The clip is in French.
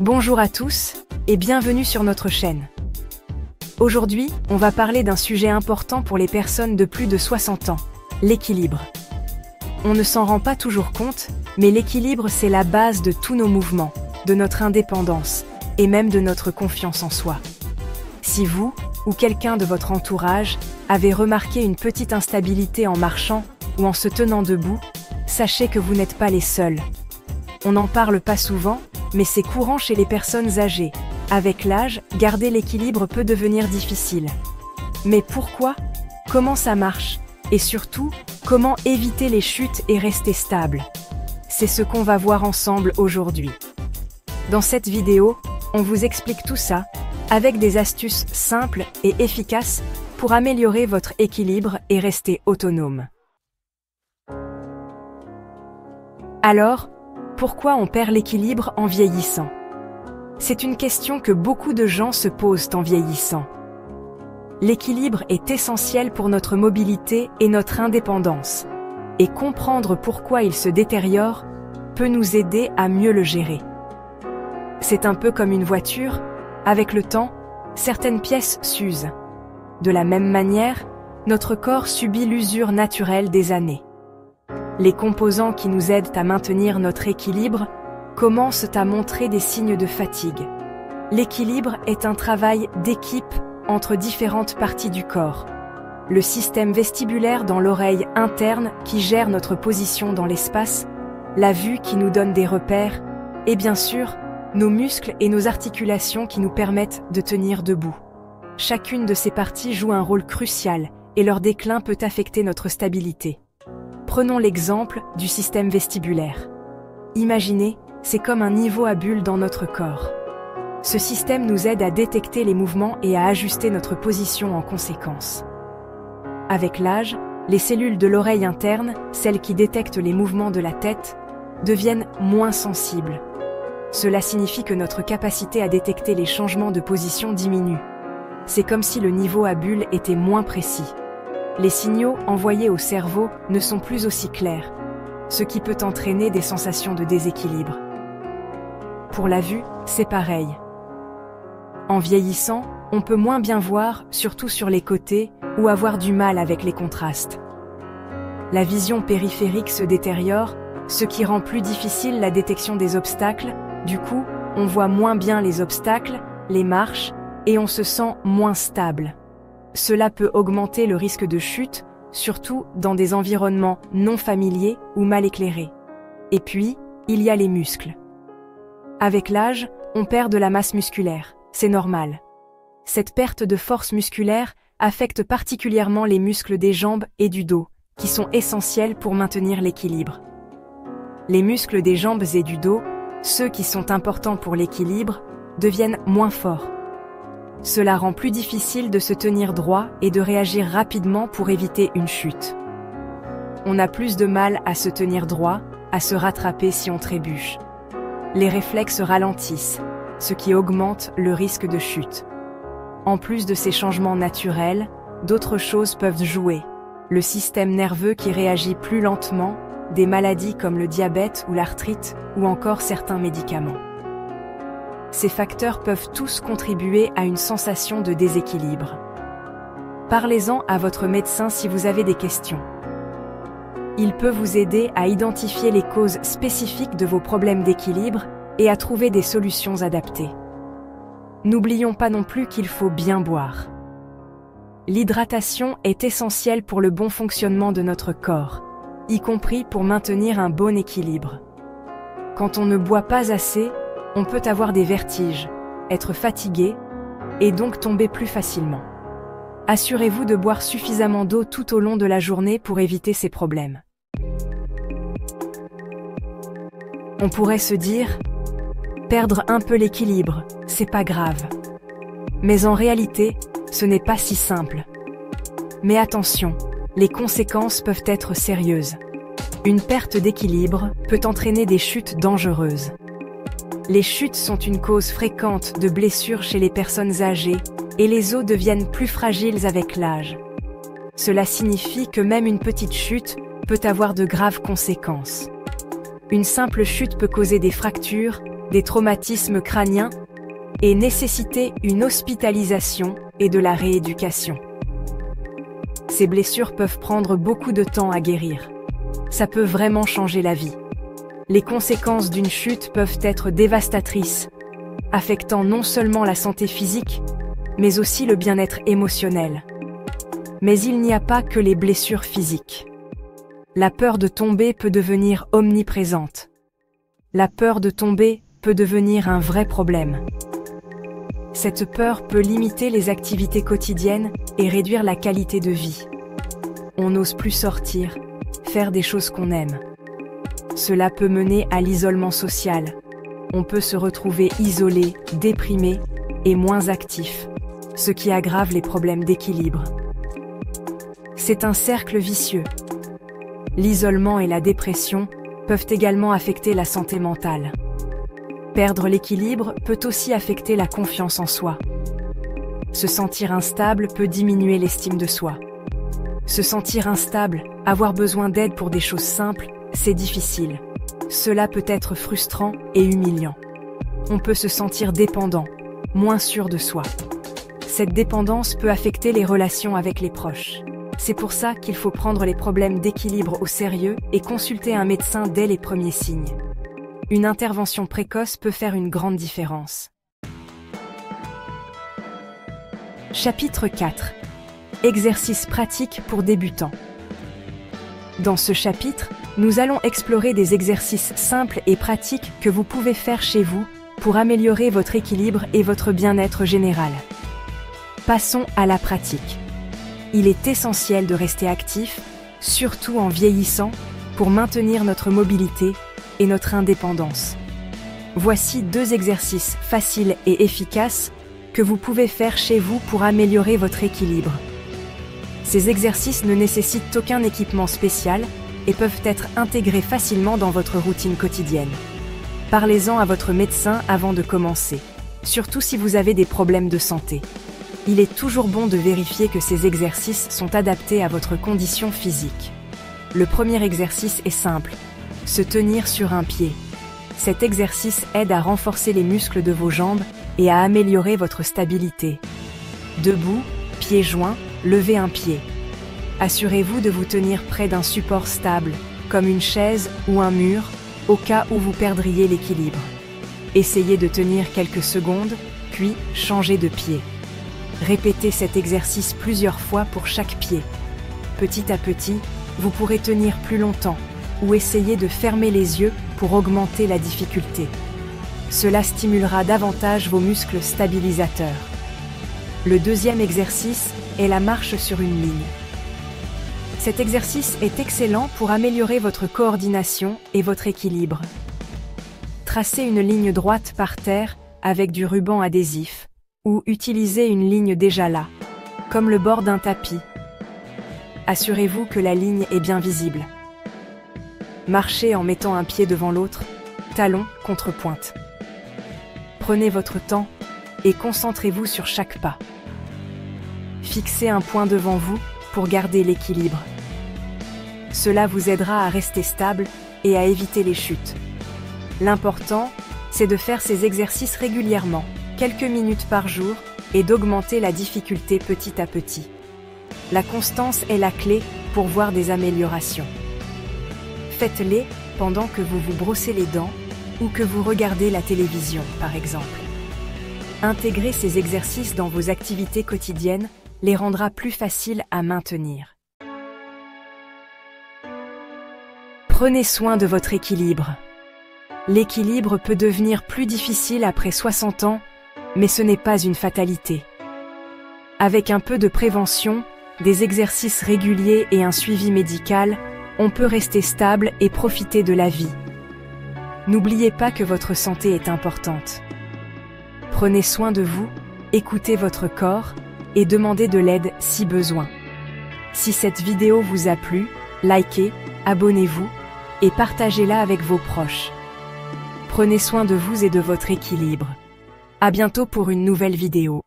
Bonjour à tous et bienvenue sur notre chaîne. Aujourd'hui, on va parler d'un sujet important pour les personnes de plus de 60 ans, l'équilibre. On ne s'en rend pas toujours compte, mais l'équilibre c'est la base de tous nos mouvements, de notre indépendance et même de notre confiance en soi. Si vous, ou quelqu'un de votre entourage, avez remarqué une petite instabilité en marchant ou en se tenant debout, sachez que vous n'êtes pas les seuls. On n'en parle pas souvent, mais c'est courant chez les personnes âgées. Avec l'âge, garder l'équilibre peut devenir difficile. Mais pourquoi? Comment ça marche? Et surtout, comment éviter les chutes et rester stable? C'est ce qu'on va voir ensemble aujourd'hui. Dans cette vidéo, on vous explique tout ça, avec des astuces simples et efficaces pour améliorer votre équilibre et rester autonome. Alors, pourquoi on perd l'équilibre en vieillissant? C'est une question que beaucoup de gens se posent en vieillissant. L'équilibre est essentiel pour notre mobilité et notre indépendance, et comprendre pourquoi il se détériore peut nous aider à mieux le gérer. C'est un peu comme une voiture, avec le temps, certaines pièces s'usent. De la même manière, notre corps subit l'usure naturelle des années. Les composants qui nous aident à maintenir notre équilibre commencent à montrer des signes de fatigue. L'équilibre est un travail d'équipe entre différentes parties du corps. Le système vestibulaire dans l'oreille interne qui gère notre position dans l'espace, la vue qui nous donne des repères, et bien sûr, nos muscles et nos articulations qui nous permettent de tenir debout. Chacune de ces parties joue un rôle crucial et leur déclin peut affecter notre stabilité. Prenons l'exemple du système vestibulaire. Imaginez, c'est comme un niveau à bulles dans notre corps. Ce système nous aide à détecter les mouvements et à ajuster notre position en conséquence. Avec l'âge, les cellules de l'oreille interne, celles qui détectent les mouvements de la tête, deviennent moins sensibles. Cela signifie que notre capacité à détecter les changements de position diminue. C'est comme si le niveau à bulles était moins précis. Les signaux envoyés au cerveau ne sont plus aussi clairs, ce qui peut entraîner des sensations de déséquilibre. Pour la vue, c'est pareil. En vieillissant, on peut moins bien voir, surtout sur les côtés, ou avoir du mal avec les contrastes. La vision périphérique se détériore, ce qui rend plus difficile la détection des obstacles. Du coup, on voit moins bien les obstacles, les marches, et on se sent moins stable. Cela peut augmenter le risque de chute, surtout dans des environnements non familiers ou mal éclairés. Et puis, il y a les muscles. Avec l'âge, on perd de la masse musculaire, c'est normal. Cette perte de force musculaire affecte particulièrement les muscles des jambes et du dos, qui sont essentiels pour maintenir l'équilibre. Les muscles des jambes et du dos, ceux qui sont importants pour l'équilibre, deviennent moins forts. Cela rend plus difficile de se tenir droit et de réagir rapidement pour éviter une chute. On a plus de mal à se tenir droit, à se rattraper si on trébuche. Les réflexes ralentissent, ce qui augmente le risque de chute. En plus de ces changements naturels, d'autres choses peuvent jouer. Le système nerveux qui réagit plus lentement, des maladies comme le diabète ou l'arthrite, ou encore certains médicaments. Ces facteurs peuvent tous contribuer à une sensation de déséquilibre. Parlez-en à votre médecin si vous avez des questions. Il peut vous aider à identifier les causes spécifiques de vos problèmes d'équilibre et à trouver des solutions adaptées. N'oublions pas non plus qu'il faut bien boire. L'hydratation est essentielle pour le bon fonctionnement de notre corps, y compris pour maintenir un bon équilibre. Quand on ne boit pas assez, on peut avoir des vertiges, être fatigué et donc tomber plus facilement. Assurez-vous de boire suffisamment d'eau tout au long de la journée pour éviter ces problèmes. On pourrait se dire, perdre un peu l'équilibre, c'est pas grave. Mais en réalité, ce n'est pas si simple. Mais attention, les conséquences peuvent être sérieuses. Une perte d'équilibre peut entraîner des chutes dangereuses. Les chutes sont une cause fréquente de blessures chez les personnes âgées et les os deviennent plus fragiles avec l'âge. Cela signifie que même une petite chute peut avoir de graves conséquences. Une simple chute peut causer des fractures, des traumatismes crâniens et nécessiter une hospitalisation et de la rééducation. Ces blessures peuvent prendre beaucoup de temps à guérir. Ça peut vraiment changer la vie. Les conséquences d'une chute peuvent être dévastatrices, affectant non seulement la santé physique, mais aussi le bien-être émotionnel. Mais il n'y a pas que les blessures physiques. La peur de tomber peut devenir omniprésente. La peur de tomber peut devenir un vrai problème. Cette peur peut limiter les activités quotidiennes et réduire la qualité de vie. On n'ose plus sortir, faire des choses qu'on aime. Cela peut mener à l'isolement social. On peut se retrouver isolé, déprimé et moins actif, ce qui aggrave les problèmes d'équilibre. C'est un cercle vicieux. L'isolement et la dépression peuvent également affecter la santé mentale. Perdre l'équilibre peut aussi affecter la confiance en soi. Se sentir instable peut diminuer l'estime de soi. Se sentir instable, avoir besoin d'aide pour des choses simples, c'est difficile. Cela peut être frustrant et humiliant. On peut se sentir dépendant, moins sûr de soi. Cette dépendance peut affecter les relations avec les proches. C'est pour ça qu'il faut prendre les problèmes d'équilibre au sérieux et consulter un médecin dès les premiers signes. Une intervention précoce peut faire une grande différence. Chapitre 4. Exercices pratiques pour débutants. Dans ce chapitre, nous allons explorer des exercices simples et pratiques que vous pouvez faire chez vous pour améliorer votre équilibre et votre bien-être général. Passons à la pratique. Il est essentiel de rester actif, surtout en vieillissant, pour maintenir notre mobilité et notre indépendance. Voici 2 exercices faciles et efficaces que vous pouvez faire chez vous pour améliorer votre équilibre. Ces exercices ne nécessitent aucun équipement spécial et peuvent être intégrés facilement dans votre routine quotidienne. Parlez-en à votre médecin avant de commencer, surtout si vous avez des problèmes de santé. Il est toujours bon de vérifier que ces exercices sont adaptés à votre condition physique. Le premier exercice est simple. Se tenir sur un pied. Cet exercice aide à renforcer les muscles de vos jambes et à améliorer votre stabilité. Debout, pieds joints, levez un pied. Assurez-vous de vous tenir près d'un support stable, comme une chaise ou un mur, au cas où vous perdriez l'équilibre. Essayez de tenir quelques secondes, puis changez de pied. Répétez cet exercice plusieurs fois pour chaque pied. Petit à petit, vous pourrez tenir plus longtemps, ou essayez de fermer les yeux pour augmenter la difficulté. Cela stimulera davantage vos muscles stabilisateurs. Le deuxième exercice est la marche sur une ligne. Cet exercice est excellent pour améliorer votre coordination et votre équilibre. Tracez une ligne droite par terre avec du ruban adhésif, ou utilisez une ligne déjà là, comme le bord d'un tapis. Assurez-vous que la ligne est bien visible. Marchez en mettant un pied devant l'autre, talon contre pointe. Prenez votre temps et concentrez-vous sur chaque pas. Fixez un point devant vous pour garder l'équilibre. Cela vous aidera à rester stable et à éviter les chutes. L'important, c'est de faire ces exercices régulièrement, quelques minutes par jour, et d'augmenter la difficulté petit à petit. La constance est la clé pour voir des améliorations. Faites-les pendant que vous vous brossez les dents ou que vous regardez la télévision, par exemple. Intégrer ces exercices dans vos activités quotidiennes les rendra plus faciles à maintenir. Prenez soin de votre équilibre. L'équilibre peut devenir plus difficile après 60 ans, mais ce n'est pas une fatalité. Avec un peu de prévention, des exercices réguliers et un suivi médical, on peut rester stable et profiter de la vie. N'oubliez pas que votre santé est importante. Prenez soin de vous, écoutez votre corps et demandez de l'aide si besoin. Si cette vidéo vous a plu, likez, abonnez-vous et partagez-la avec vos proches. Prenez soin de vous et de votre équilibre. À bientôt pour une nouvelle vidéo.